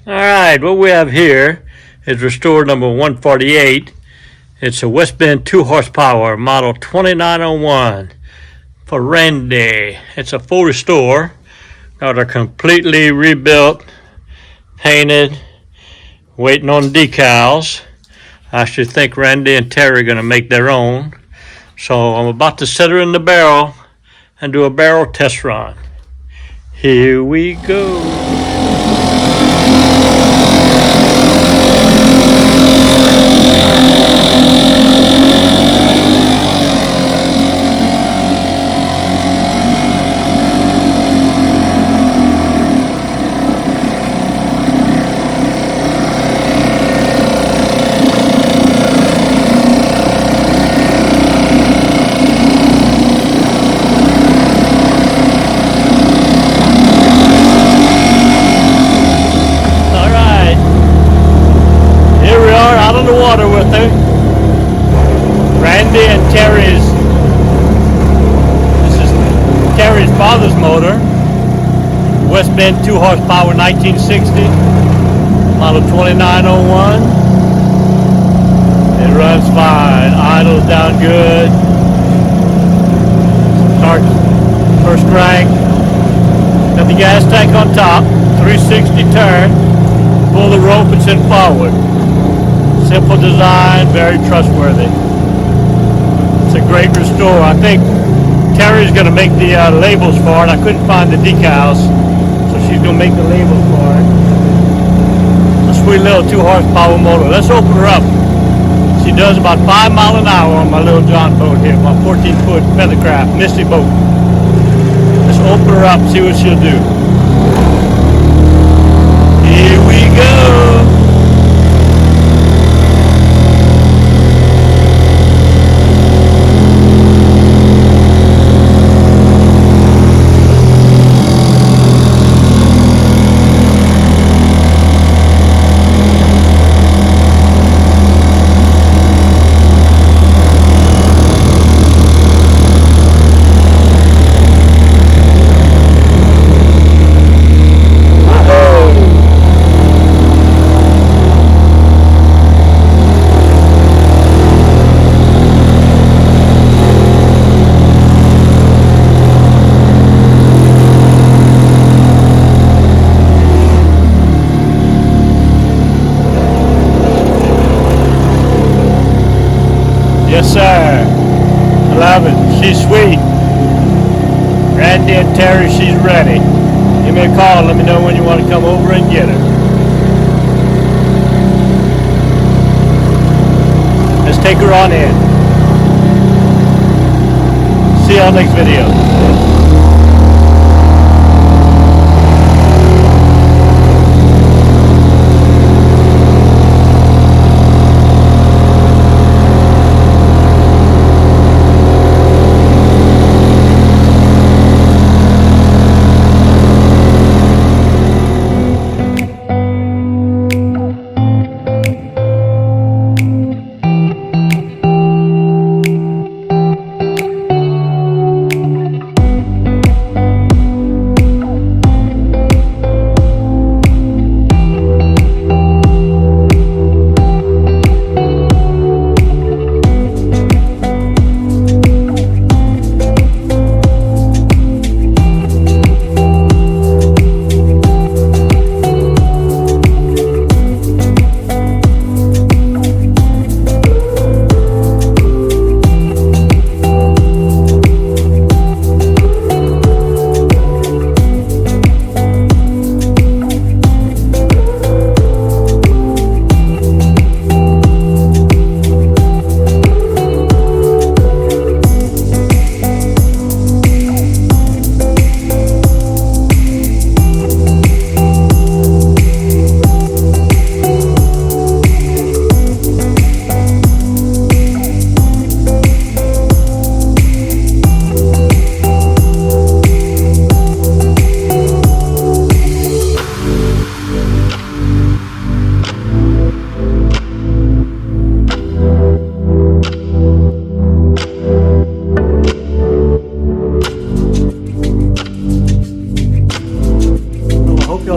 All right, what we have here is restore number 148. It's a West Bend 2 horsepower model 2901 for Randy. It's a full restore. Got her completely rebuilt, painted, waiting on decals. I should think Randy and Terry are going to make their own. So I'm about to set her in the barrel and do a barrel test run. Here we go. Water with her. Randy and Terry's, this is Terry's father's motor, West Bend 2 horsepower 1960, model 2901. It runs fine, idles down good, starts first crank, got the gas tank on top, 360 turn, pull the rope and send forward. Simple design, very trustworthy. It's a great restore. I think Terry's going to make the labels for it. I couldn't find the decals, so she's going to make the labels for it. A sweet little 2 horsepower motor. Let's open her up. She does about 5 miles an hour on my little John boat here, my 14-foot Feathercraft Misty boat. Let's open her up, see what she'll do. Here we go. Yes, sir. I love it. She's sweet. Randy and Terry, she's ready. Give me a call. Let me know when you want to come over and get her. Let's take her on in. See y'all next video.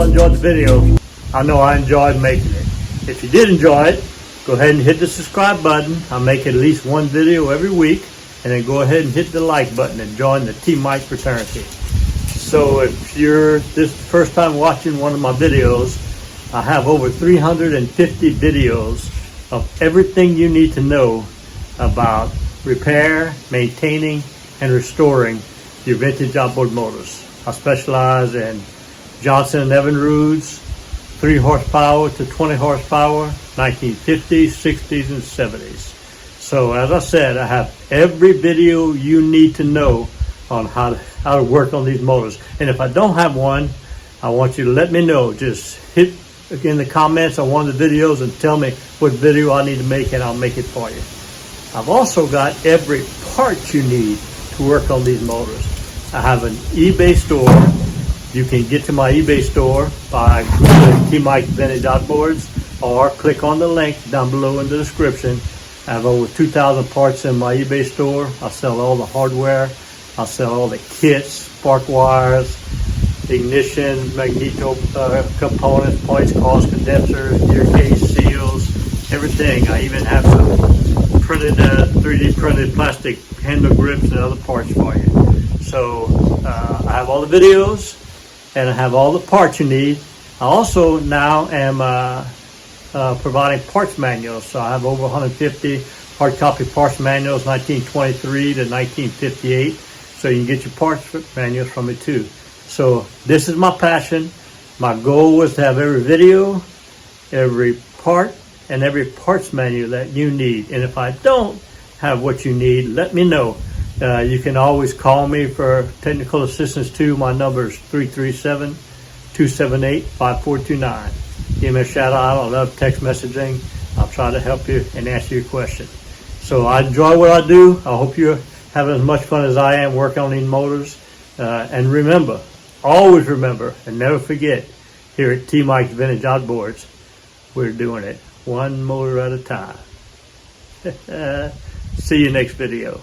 Enjoyed the video. I know I enjoyed making it. If you did enjoy it, go ahead and hit the subscribe button. I make at least one video every week. And then go ahead and hit the like button and join the T-Mike fraternity. So if you're this first time watching one of my videos, I have over 350 videos of everything you need to know about repair, maintaining, and restoring your vintage outboard motors. I specialize in Johnson and Evinrude's 3 horsepower to 20 horsepower, 1950s, 60s, and 70s. So as I said, I have every video you need to know on how to work on these motors. And if I don't have one, I want you to let me know. Just hit in the comments on one of the videos and tell me what video I need to make, and I'll make it for you. I've also got every part you need to work on these motors. I have an eBay store. You can get to my eBay store by going to T-Mike Vintage Outboards, or click on the link down below in the description. I have over 2,000 parts in my eBay store. I sell all the hardware. I sell all the kits, spark wires, ignition, magneto components, points, coils, condensers, gear case, seals, everything. I even have some printed, 3D printed plastic handle grips and other parts for you. So I have all the videos and I have all the parts you need. I also now am providing parts manuals. So I have over 150 hard copy parts manuals, 1923 to 1958. So you can get your parts manuals from me too. So this is my passion. My goal was to have every video, every part, and every parts manual that you need. And if I don't have what you need, let me know. You can always call me for technical assistance too. My number is 337-278-5429. Give me a shout out. I love text messaging. I'll try to help you and answer your question. So I enjoy what I do. I hope you're having as much fun as I am working on these motors. And remember, always remember, and never forget, here at T-Mike's Vintage Outboards, we're doing it one motor at a time. See you next video.